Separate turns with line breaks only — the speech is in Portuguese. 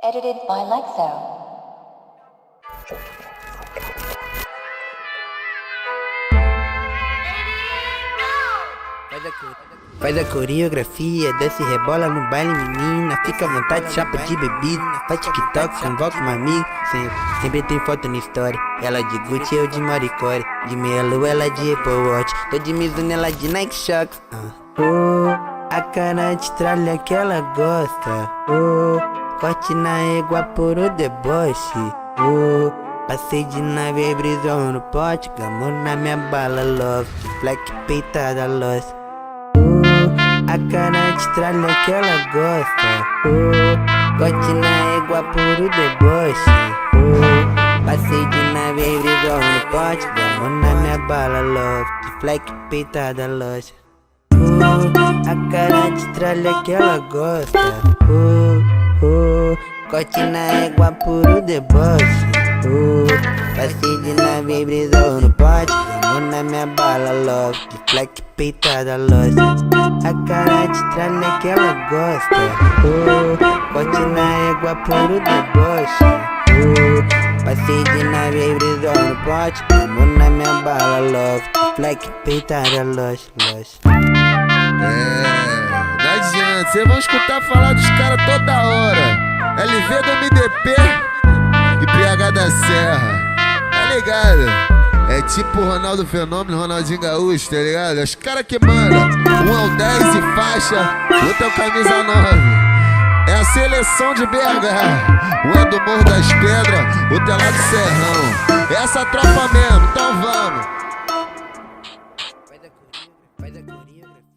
Edited by Lexo.
Faz a coreografia, desce e rebola no baile, menina. Fica à vontade, chapa de bebida. Faz TikTok, convoca uma amiga. Sempre tem foto na história. Ela de Gucci, eu de Maricore. De meia lua, ela de Apple Watch. Tô de Mizuno, ela de Nike Shox. A cara de tralha que ela gosta. Corte na égua por o deboche. Passei de nave, brisou no pote. Gamou na minha bala, love. Black peitada, lost. A cara de tralha que ela gosta. Corte na égua por o deboche. Passei de nave, brisou no pote. Gamou na minha bala, love. Black peitada, lost. A cara de tralha que ela gosta. Corte na égua por o deboche. Passei de nave, brisou no pote. Gamou na minha bala, love. De black peitada, lost. A cara de tralha que ela gosta. Corte na égua por o deboche. Passei de nave, brisou no pote. Gamou na minha bala, love. De black peitada, lost.
Não adianta, cês vão escutar falar dos caras toda hora. LV do MDP e PH da Serra, tá ligado? É tipo Ronaldo Fenômeno, Ronaldinho Gaúcho, tá ligado? É os caras que mandam, 1 ao 10 e faixa, outro é o camisa 9. É a seleção de BH, um é do Morro das Pedras, outro é lá do Serrão. É essa tropa mesmo, então vamos.
Faz a coreografia.